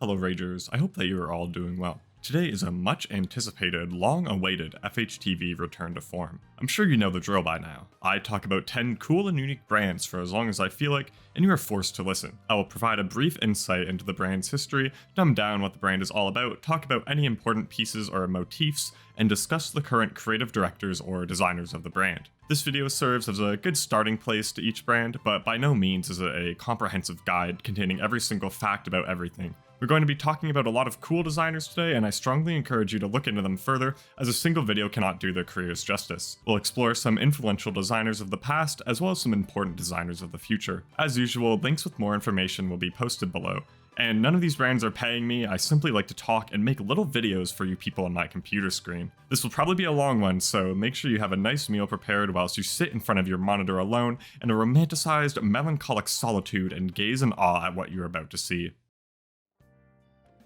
Hello Ragers, I hope that you are all doing well. Today is a much anticipated, long-awaited FHTV return to form. I'm sure you know the drill by now. I talk about 10 cool and unique brands for as long as I feel like, and you are forced to listen. I will provide a brief insight into the brand's history, dumb down what the brand is all about, talk about any important pieces or motifs, and discuss the current creative directors or designers of the brand. This video serves as a good starting place to each brand, but by no means is it a comprehensive guide containing every single fact about everything. We're going to be talking about a lot of cool designers today, and I strongly encourage you to look into them further, as a single video cannot do their careers justice. We'll explore some influential designers of the past, as well as some important designers of the future. As usual, links with more information will be posted below. And none of these brands are paying me, I simply like to talk and make little videos for you people on my computer screen. This will probably be a long one, so make sure you have a nice meal prepared whilst you sit in front of your monitor alone in a romanticized, melancholic solitude and gaze in awe at what you're about to see.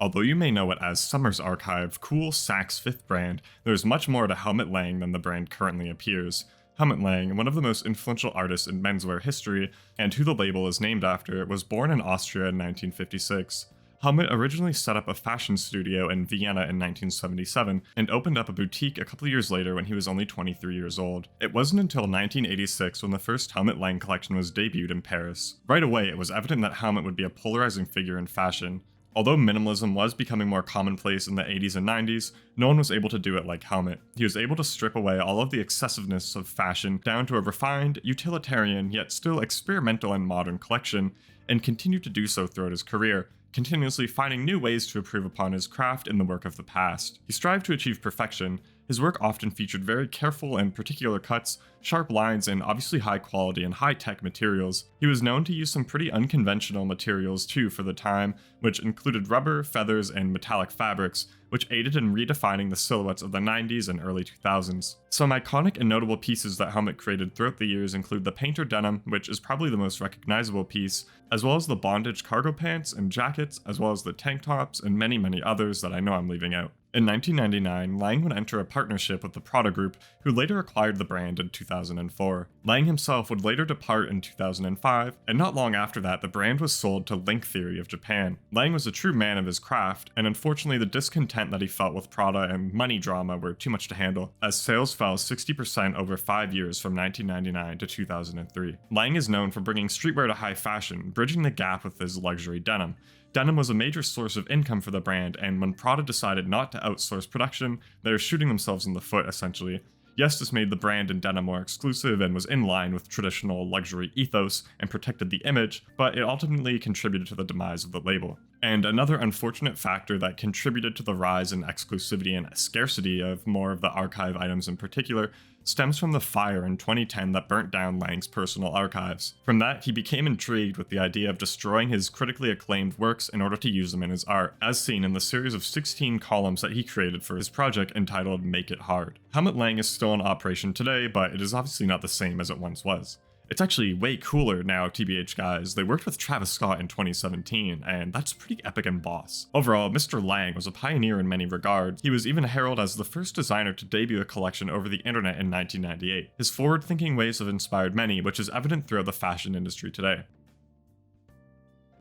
Although you may know it as Summer's Archive, cool Saks fifth brand, there is much more to Helmut Lang than the brand currently appears. Helmut Lang, one of the most influential artists in menswear history, and who the label is named after, was born in Austria in 1956. Helmut originally set up a fashion studio in Vienna in 1977, and opened up a boutique a couple years later when he was only 23 years old. It wasn't until 1986 when the first Helmut Lang collection was debuted in Paris. Right away, it was evident that Helmut would be a polarizing figure in fashion. Although minimalism was becoming more commonplace in the 80s and 90s, no one was able to do it like Helmut. He was able to strip away all of the excessiveness of fashion down to a refined, utilitarian, yet still experimental and modern collection, and continued to do so throughout his career, continuously finding new ways to improve upon his craft in the work of the past. He strived to achieve perfection. His work often featured very careful and particular cuts, sharp lines, and obviously high quality and high-tech materials. He was known to use some pretty unconventional materials too for the time, which included rubber, feathers, and metallic fabrics, which aided in redefining the silhouettes of the 90s and early 2000s. Some iconic and notable pieces that Helmut created throughout the years include the painter denim, which is probably the most recognizable piece, as well as the bondage cargo pants and jackets, as well as the tank tops, and many others that I know I'm leaving out. In 1999, Lang would enter a partnership with the Prada Group, who later acquired the brand in 2004. Lang himself would later depart in 2005, and not long after that, the brand was sold to Link Theory of Japan. Lang was a true man of his craft, and unfortunately the discontent that he felt with Prada and money drama were too much to handle, as sales fell 60% over 5 years from 1999 to 2003. Lang is known for bringing streetwear to high fashion, bridging the gap with his luxury denim. Denim was a major source of income for the brand, and when Prada decided not to outsource production, they were shooting themselves in the foot essentially. Yes, this made the brand and denim more exclusive and was in line with traditional luxury ethos and protected the image, but it ultimately contributed to the demise of the label. And another unfortunate factor that contributed to the rise in exclusivity and scarcity of more of the archive items in particular stems from the fire in 2010 that burnt down Lang's personal archives. From that, he became intrigued with the idea of destroying his critically acclaimed works in order to use them in his art, as seen in the series of 16 columns that he created for his project entitled Make It Hard. Helmut Lang is still in operation today, but it is obviously not the same as it once was. It's actually way cooler now, TBH guys. They worked with Travis Scott in 2017, and that's pretty epic and boss. Overall, Mr. Lang was a pioneer in many regards. He was even heralded as the first designer to debut a collection over the internet in 1998. His forward-thinking ways have inspired many, which is evident throughout the fashion industry today.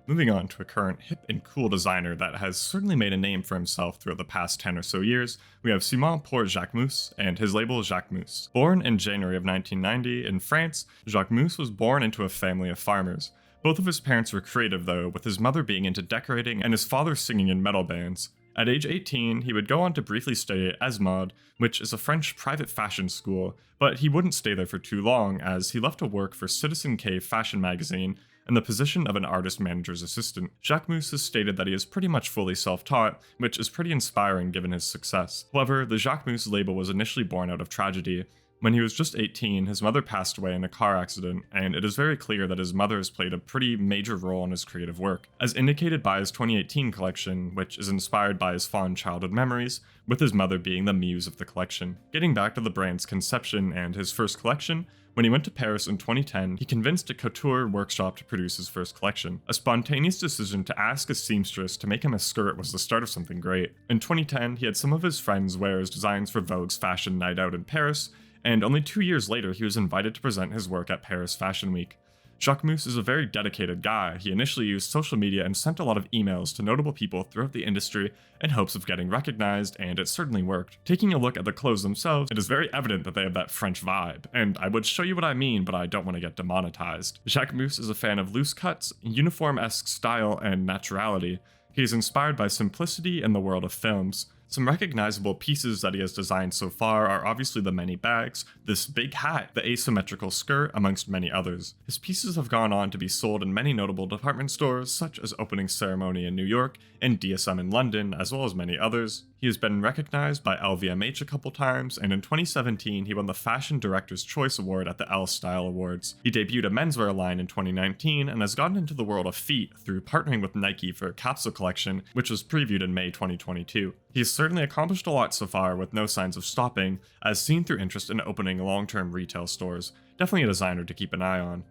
Moving on to a current hip and cool designer that has certainly made a name for himself throughout the past 10 or so years, we have Simon pour Jacquemus and his label Jacquemus. Born in January of 1990 in France, Jacquemus was born into a family of farmers. Both of his parents were creative though, with his mother being into decorating and his father singing in metal bands. At age 18, he would go on to briefly study at ESMOD, which is a French private fashion school, but he wouldn't stay there for too long as he left to work for Citizen K fashion magazine in the position of an artist manager's assistant. Jacquemus has stated that he is pretty much fully self-taught, which is pretty inspiring given his success. However, the Jacquemus label was initially born out of tragedy. When he was just 18, his mother passed away in a car accident, and it is very clear that his mother has played a pretty major role in his creative work, as indicated by his 2018 collection, which is inspired by his fond childhood memories, with his mother being the muse of the collection. Getting back to the brand's conception and his first collection, when he went to Paris in 2010, he convinced a couture workshop to produce his first collection. A spontaneous decision to ask a seamstress to make him a skirt was the start of something great. In 2010, he had some of his friends wear his designs for Vogue's fashion night out in Paris, and only 2 years later he was invited to present his work at Paris Fashion Week. Jacquemus is a very dedicated guy. He initially used social media and sent a lot of emails to notable people throughout the industry in hopes of getting recognized, and it certainly worked. Taking a look at the clothes themselves, it is very evident that they have that French vibe, and I would show you what I mean, but I don't want to get demonetized. Jacquemus is a fan of loose cuts, uniform-esque style, and naturality. He is inspired by simplicity and the world of films. Some recognizable pieces that he has designed so far are obviously the many bags, this big hat, the asymmetrical skirt, amongst many others. His pieces have gone on to be sold in many notable department stores, such as Opening Ceremony in New York and DSM in London, as well as many others. He has been recognized by LVMH a couple times, and in 2017 he won the Fashion Director's Choice Award at the Elle Style Awards. He debuted a menswear line in 2019 and has gotten into the world of feet through partnering with Nike for a capsule collection, which was previewed in May 2022. He has certainly accomplished a lot so far with no signs of stopping, as seen through interest in opening long-term retail stores. Definitely a designer to keep an eye on.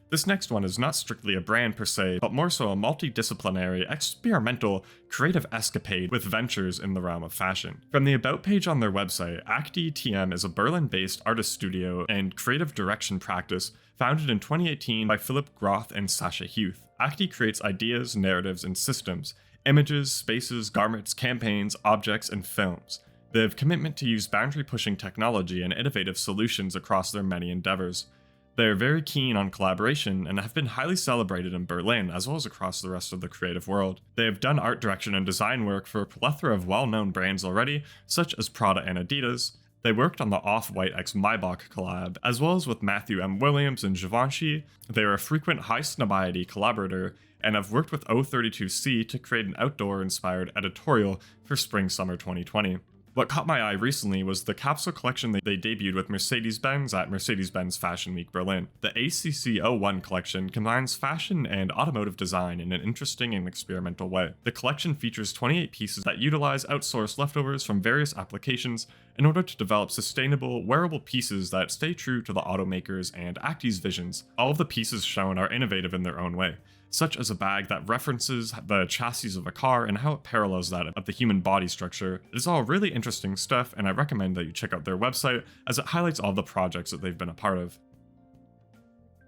This next one is not strictly a brand per se, but more so a multidisciplinary, experimental, creative escapade with ventures in the realm of fashion. From the About page on their website, Acte TM is a Berlin-based artist studio and creative direction practice founded in 2018 by Philip Groth and Sasha Huth. Acte creates ideas, narratives, and systems, images, spaces, garments, campaigns, objects, and films. They have commitment to use boundary-pushing technology and innovative solutions across their many endeavors. They are very keen on collaboration and have been highly celebrated in Berlin as well as across the rest of the creative world. They have done art direction and design work for a plethora of well-known brands already, such as Prada and Adidas. They worked on the Off-White x Maybach collab, as well as with Matthew M. Williams and Givenchy. They are a frequent high snobiety collaborator and have worked with O32C to create an outdoor-inspired editorial for Spring-Summer 2020. What caught my eye recently was the capsule collection they debuted with Mercedes-Benz at Mercedes-Benz Fashion Week Berlin. The ACC01 collection combines fashion and automotive design in an interesting and experimental way. The collection features 28 pieces that utilize outsourced leftovers from various applications in order to develop sustainable, wearable pieces that stay true to the automakers and Acte's visions. All of the pieces shown are innovative in their own way, such as a bag that references the chassis of a car and how it parallels that of the human body structure. It is all really interesting stuff, and I recommend that you check out their website as it highlights all the projects that they've been a part of.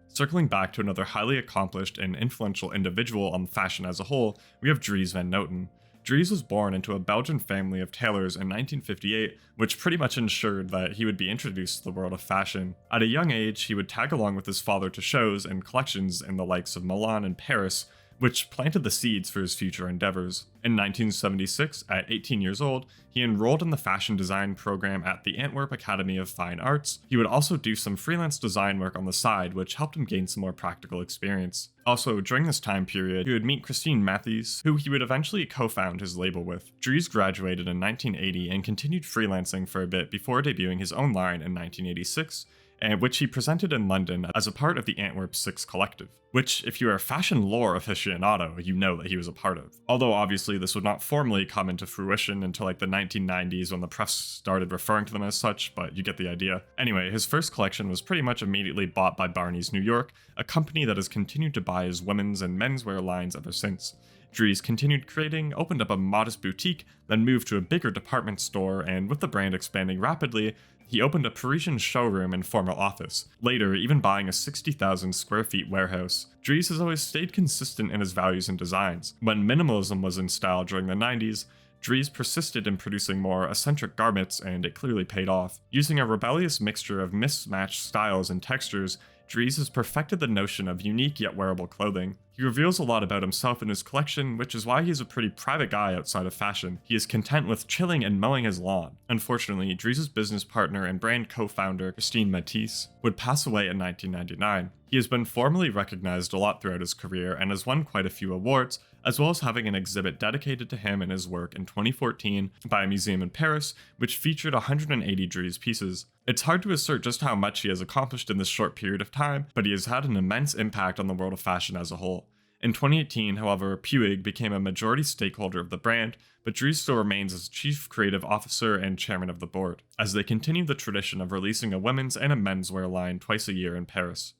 Circling back to another highly accomplished and influential individual on fashion as a whole, we have Dries van Noten. Dries was born into a Belgian family of tailors in 1958, which pretty much ensured that he would be introduced to the world of fashion. At a young age, he would tag along with his father to shows and collections in the likes of Milan and Paris, which planted the seeds for his future endeavors. In 1976, at 18 years old, he enrolled in the fashion design program at the Antwerp Academy of Fine Arts. He would also do some freelance design work on the side, which helped him gain some more practical experience. Also, during this time period, he would meet Christine Mathies, who he would eventually co-found his label with. Dries graduated in 1980 and continued freelancing for a bit before debuting his own line in 1986, and which he presented in London as a part of the Antwerp 6 collective, which, if you are a fashion lore aficionado, you know that he was a part of. Although obviously this would not formally come into fruition until like the 1990s when the press started referring to them as such, but you get the idea. Anyway, his first collection was pretty much immediately bought by Barney's New York, a company that has continued to buy his women's and menswear lines ever since. Dries continued creating, opened up a modest boutique, then moved to a bigger department store, and with the brand expanding rapidly, he opened a Parisian showroom and formal office, later even buying a 60,000 square feet warehouse. Dries has always stayed consistent in his values and designs. When minimalism was in style during the 90s, Dries persisted in producing more eccentric garments, and it clearly paid off. Using a rebellious mixture of mismatched styles and textures, Dries has perfected the notion of unique yet wearable clothing. He reveals a lot about himself in his collection, which is why he's a pretty private guy outside of fashion. He is content with chilling and mowing his lawn. Unfortunately, Dries' business partner and brand co-founder, Christine Mathies, would pass away in 1999. He has been formally recognized a lot throughout his career and has won quite a few awards, as well as having an exhibit dedicated to him and his work in 2014 by a museum in Paris, which featured 180 Dries pieces. It's hard to assert just how much he has accomplished in this short period of time, but he has had an immense impact on the world of fashion as a whole. In 2018, however, Puig became a majority stakeholder of the brand, but Dries still remains as chief creative officer and chairman of the board, as they continue the tradition of releasing a women's and a menswear line twice a year in Paris.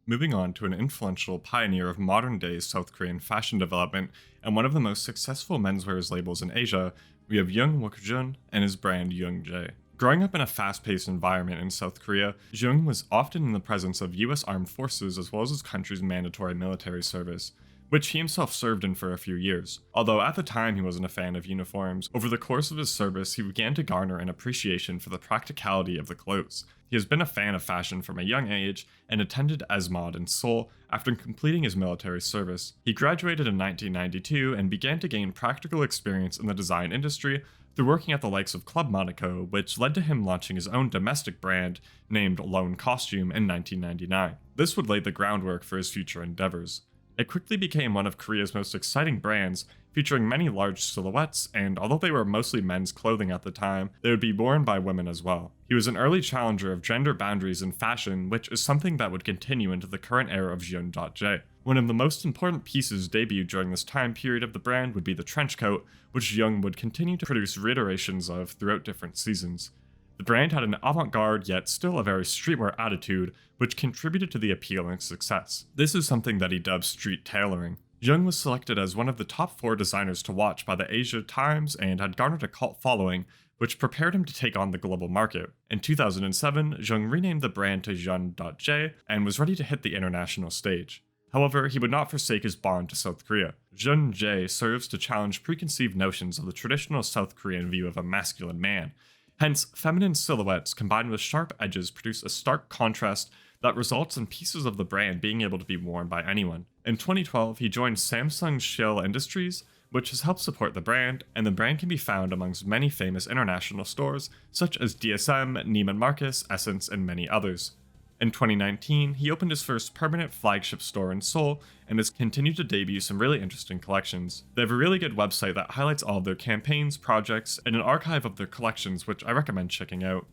Moving on to an influential pioneer of modern-day South Korean fashion development and one of the most successful menswear labels in Asia, we have Jung Wook-jun and his brand juun.j. Growing up in a fast-paced environment in South Korea, Jung was often in the presence of US armed forces as well as his country's mandatory military service, which he himself served in for a few years. Although at the time he wasn't a fan of uniforms, over the course of his service he began to garner an appreciation for the practicality of the clothes. He has been a fan of fashion from a young age and attended ESMOD in Seoul after completing his military service. He graduated in 1992 and began to gain practical experience in the design industry through working at the likes of Club Monaco, which led to him launching his own domestic brand named Lone Costume in 1999. This would lay the groundwork for his future endeavors. It quickly became one of Korea's most exciting brands, featuring many large silhouettes, and although they were mostly men's clothing at the time, they would be worn by women as well. He was an early challenger of gender boundaries in fashion, which is something that would continue into the current era of juun.j. One of the most important pieces debuted during this time period of the brand would be the trench coat, which Jung would continue to produce reiterations of throughout different seasons. The brand had an avant-garde yet still a very streetwear attitude, which contributed to the appeal and success. This is something that he dubbed street tailoring. Jung was selected as one of the top 4 designers to watch by the Asia Times and had garnered a cult following, which prepared him to take on the global market. In 2007, Jung renamed the brand to juun.j and was ready to hit the international stage. However, he would not forsake his bond to South Korea. Juun.j serves to challenge preconceived notions of the traditional South Korean view of a masculine man. Hence, feminine silhouettes combined with sharp edges produce a stark contrast that results in pieces of the brand being able to be worn by anyone. In 2012, he joined Samsung Shill Industries, which has helped support the brand, and the brand can be found amongst many famous international stores such as DSM, Neiman Marcus, Essence, and many others. In 2019, he opened his first permanent flagship store in Seoul and has continued to debut some really interesting collections. They have a really good website that highlights all of their campaigns, projects, and an archive of their collections, which I recommend checking out.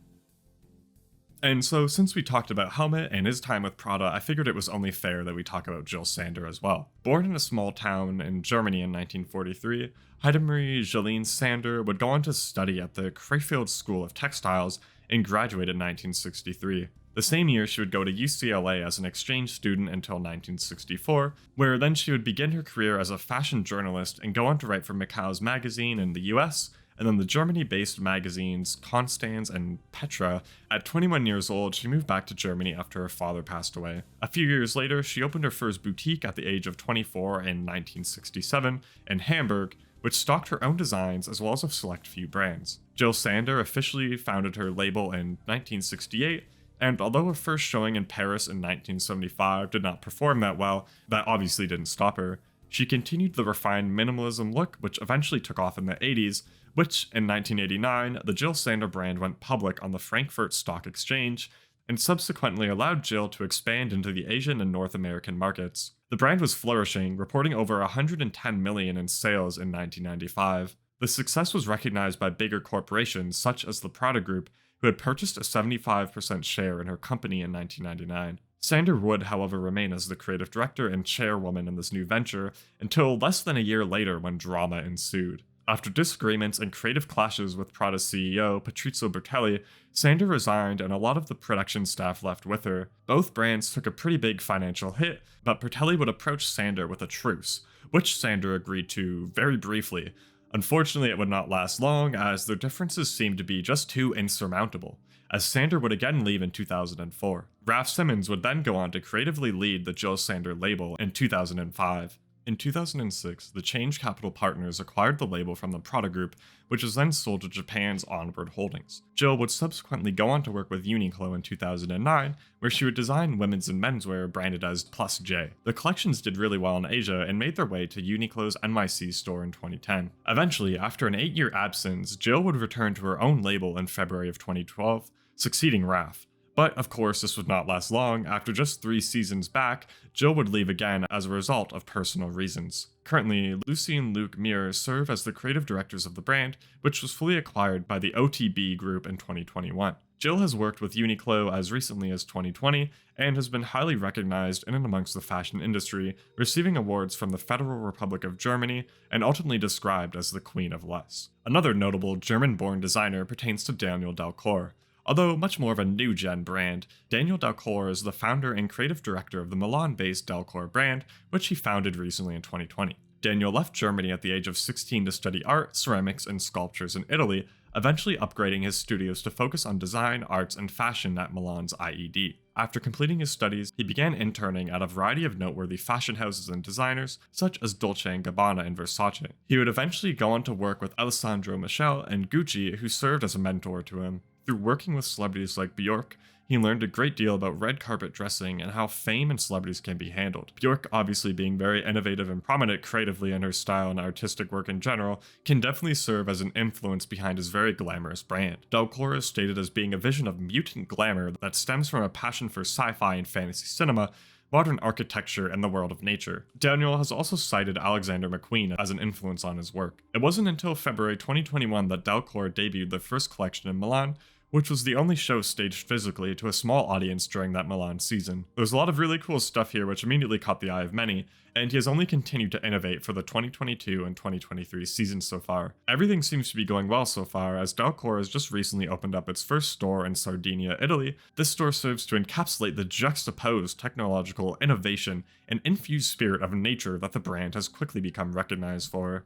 And so, since we talked about Helmut and his time with Prada, I figured it was only fair that we talk about Jill Sander as well. Born in a small town in Germany in 1943, Heidemarie Jolene Sander would go on to study at the Crefeld School of Textiles and graduate in 1963. The same year, she would go to UCLA as an exchange student until 1964, where then she would begin her career as a fashion journalist and go on to write for Macau's magazine in the US, and then the Germany-based magazines Constans and Petra. At 21 years old, she moved back to Germany after her father passed away. A few years later, she opened her first boutique at the age of 24 in 1967 in Hamburg, which stocked her own designs as well as a select few brands. Jill Sander officially founded her label in 1968, and although her first showing in Paris in 1975 did not perform that well, that obviously didn't stop her. She continued the refined minimalism look, which eventually took off in the 80s, which, in 1989, the Jill Sander brand went public on the Frankfurt Stock Exchange, and subsequently allowed Jill to expand into the Asian and North American markets. The brand was flourishing, reporting over $110 million in sales in 1995. The success was recognized by bigger corporations such as the Prada Group, who had purchased a 75% share in her company in 1999. Sander would, however, remain as the creative director and chairwoman in this new venture until less than a year later when drama ensued. After disagreements and creative clashes with Prada's CEO, Patrizio Bertelli, Sander resigned and a lot of the production staff left with her. Both brands took a pretty big financial hit, but Bertelli would approach Sander with a truce, which Sander agreed to very briefly. Unfortunately, it would not last long, as their differences seemed to be just too insurmountable, as Sander would again leave in 2004. Raf Simons would then go on to creatively lead the Jill Sander label in 2005. In 2006, the Change Capital Partners acquired the label from the Prada Group, which was then sold to Japan's Onward Holdings. Jill would subsequently go on to work with Uniqlo in 2009, where she would design women's and menswear branded as Plus J. The collections did really well in Asia and made their way to Uniqlo's NYC store in 2010. Eventually, after an 8-year absence, Jill would return to her own label in February of 2012, succeeding Raf. But, of course, this would not last long. After just 3 seasons back, Jill would leave again as a result of personal reasons. Currently, Lucy and Luke Muir serve as the creative directors of the brand, which was fully acquired by the OTB Group in 2021. Jill has worked with Uniqlo as recently as 2020, and has been highly recognized in and amongst the fashion industry, receiving awards from the Federal Republic of Germany, and ultimately described as the Queen of Less. Another notable German-born designer pertains to Daniel Dalcour. Although much more of a new-gen brand, Daniel Dalcour is the founder and creative director of the Milan-based Dalcour brand, which he founded recently in 2020. Daniel left Germany at the age of 16 to study art, ceramics, and sculptures in Italy, eventually upgrading his studios to focus on design, arts, and fashion at Milan's IED. After completing his studies, he began interning at a variety of noteworthy fashion houses and designers, such as Dolce & Gabbana and Versace. He would eventually go on to work with Alessandro Michele and Gucci, who served as a mentor to him. Through working with celebrities like Bjork, he learned a great deal about red carpet dressing and how fame and celebrities can be handled. Bjork, obviously being very innovative and prominent creatively in her style and artistic work in general, can definitely serve as an influence behind his very glamorous brand. Dalcora is stated as being a vision of mutant glamour that stems from a passion for sci-fi and fantasy cinema, modern architecture, and the world of nature. Daniel has also cited Alexander McQueen as an influence on his work. It wasn't until February 2021 that Dalcora debuted their first collection in Milan, which was the only show staged physically to a small audience during that Milan season. There's a lot of really cool stuff here which immediately caught the eye of many, and he has only continued to innovate for the 2022 and 2023 seasons so far. Everything seems to be going well so far, as Dalcora has just recently opened up its first store in Sardinia, Italy. This store serves to encapsulate the juxtaposed technological innovation and infused spirit of nature that the brand has quickly become recognized for.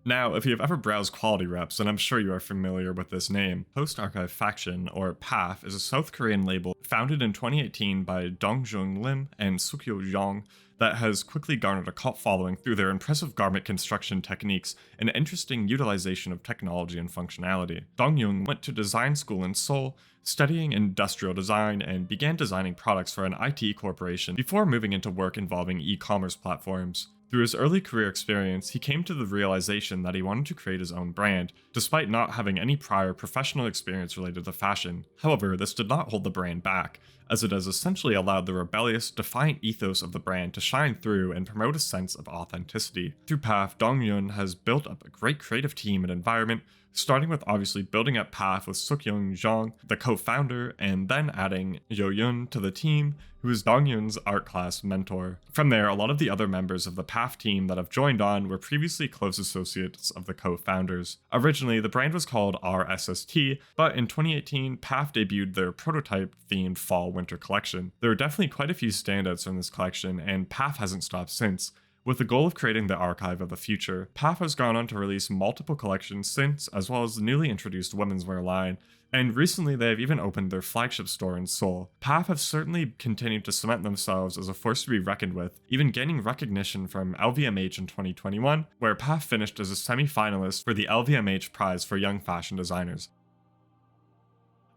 Now, if you have ever browsed quality reps, then I'm sure you are familiar with this name. Post Archive Faction, or PAF, is a South Korean label founded in 2018 by Dongjung Lim and Sukyo Jong that has quickly garnered a cult following through their impressive garment construction techniques and interesting utilization of technology and functionality. Dongjung went to design school in Seoul, studying industrial design, and began designing products for an IT corporation before moving into work involving e-commerce platforms. Through his early career experience, he came to the realization that he wanted to create his own brand, despite not having any prior professional experience related to fashion. However, this did not hold the brand back, as it has essentially allowed the rebellious, defiant ethos of the brand to shine through and promote a sense of authenticity. Through PAF, Dongyun has built up a great creative team and environment, starting with obviously building up PAF with Sukyoung Jong, the co-founder, and then adding Yo-yun to the team, who is Dongyun's art class mentor. From there, a lot of the other members of the PAF team that have joined on were previously close associates of the co-founders. Originally, the brand was called RSST, but in 2018, PAF debuted their prototype-themed fall-winter collection. There are definitely quite a few standouts from this collection, and PAF hasn't stopped since. With the goal of creating the archive of the future, PAF has gone on to release multiple collections since, as well as the newly introduced women's wear line, and recently they have even opened their flagship store in Seoul. PAF have certainly continued to cement themselves as a force to be reckoned with, even gaining recognition from LVMH in 2021, where PAF finished as a semi-finalist for the LVMH Prize for Young Fashion Designers.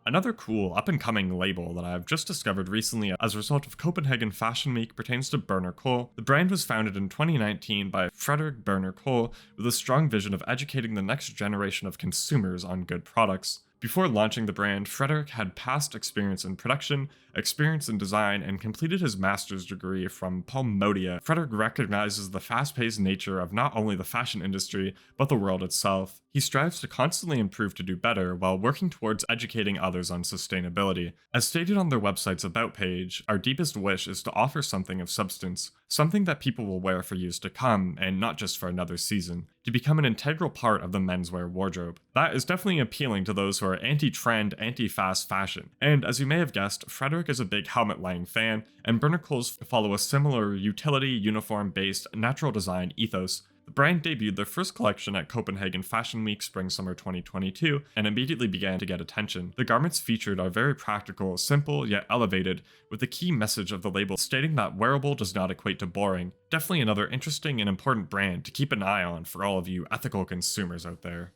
Another cool up-and-coming label that I have just discovered recently as a result of Copenhagen Fashion Week pertains to Berner Kuhl. The brand was founded in 2019 by Frederick Berner Kuhl with a strong vision of educating the next generation of consumers on good products. Before launching the brand, Frederick had past experience in production, experience in design, and completed his master's degree from Palmodia. Frederick recognizes the fast-paced nature of not only the fashion industry, but the world itself. He strives to constantly improve to do better while working towards educating others on sustainability. As stated on their website's About page, our deepest wish is to offer something of substance, something that people will wear for years to come, and not just for another season, to become an integral part of the menswear wardrobe. That is definitely appealing to those who are anti-trend, anti-fast fashion. And as you may have guessed, Frederick is a big helmet-laying fan, and Berner Kuhl's follow a similar utility, uniform-based, natural design ethos. The brand debuted their first collection at Copenhagen Fashion Week Spring-Summer 2022 and immediately began to get attention. The garments featured are very practical, simple, yet elevated, with the key message of the label stating that wearable does not equate to boring. Definitely another interesting and important brand to keep an eye on for all of you ethical consumers out there.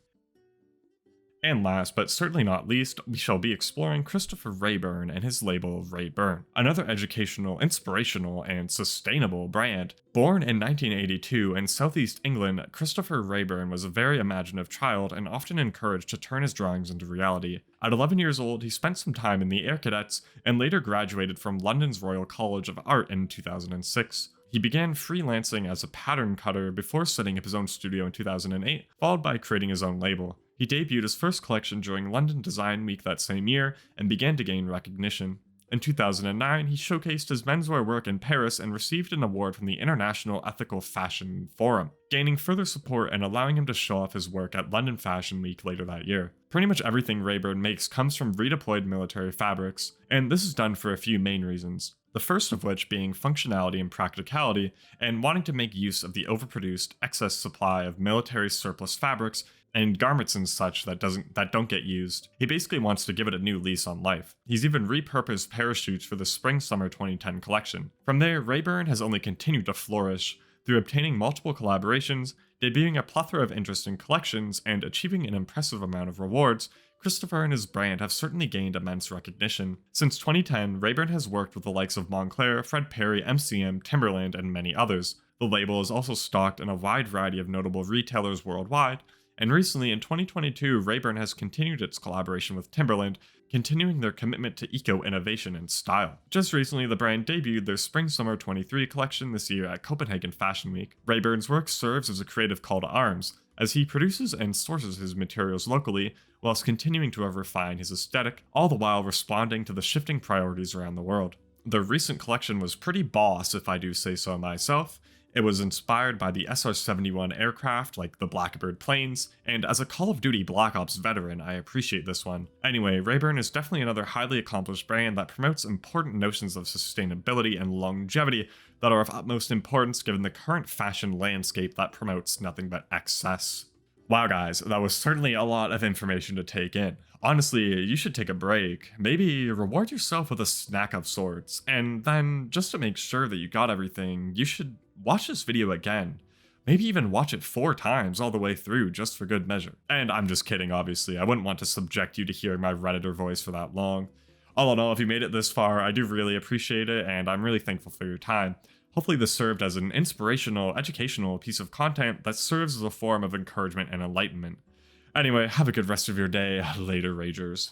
And last, but certainly not least, we shall be exploring Christopher Raeburn and his label raeburn, another educational, inspirational, and sustainable brand. Born in 1982 in southeast England, Christopher Raeburn was a very imaginative child and often encouraged to turn his drawings into reality. At 11 years old, he spent some time in the Air Cadets and later graduated from London's Royal College of Art in 2006. He began freelancing as a pattern cutter before setting up his own studio in 2008, followed by creating his own label. He debuted his first collection during London Design Week that same year and began to gain recognition. In 2009, he showcased his menswear work in Paris and received an award from the International Ethical Fashion Forum, gaining further support and allowing him to show off his work at London Fashion Week later that year. Pretty much everything Raeburn makes comes from redeployed military fabrics, and this is done for a few main reasons. The first of which being functionality and practicality, and wanting to make use of the overproduced excess supply of military surplus fabrics and garments and such that don't get used. He basically wants to give it a new lease on life. He's even repurposed parachutes for the spring-summer 2010 collection. From there, raeburn has only continued to flourish through obtaining multiple collaborations, debuting a plethora of interesting collections, and achieving an impressive amount of rewards. Christopher and his brand have certainly gained immense recognition. Since 2010, raeburn has worked with the likes of Moncler, Fred Perry, MCM, Timberland, and many others. The label is also stocked in a wide variety of notable retailers worldwide, and recently in 2022, raeburn has continued its collaboration with Timberland, continuing their commitment to eco-innovation and style. Just recently, the brand debuted their Spring-Summer 23 collection this year at Copenhagen Fashion Week. Raeburn's work serves as a creative call to arms, as he produces and sources his materials locally, whilst continuing to refine his aesthetic, all the while responding to the shifting priorities around the world. The recent collection was pretty boss, if I do say so myself. It was inspired by the SR-71 aircraft like the Blackbird planes, and as a Call of Duty Black Ops veteran, I appreciate this one. Anyway, raeburn is definitely another highly accomplished brand that promotes important notions of sustainability and longevity that are of utmost importance given the current fashion landscape that promotes nothing but excess. Wow guys, that was certainly a lot of information to take in. Honestly, you should take a break, maybe reward yourself with a snack of sorts, and then, just to make sure that you got everything, you should watch this video again. Maybe even watch it 4 times all the way through, just for good measure. And I'm just kidding, obviously, I wouldn't want to subject you to hearing my Redditor voice for that long. All in all, if you made it this far, I do really appreciate it, and I'm really thankful for your time. Hopefully this served as an inspirational, educational piece of content that serves as a form of encouragement and enlightenment. Anyway, have a good rest of your day. Later, Ragers.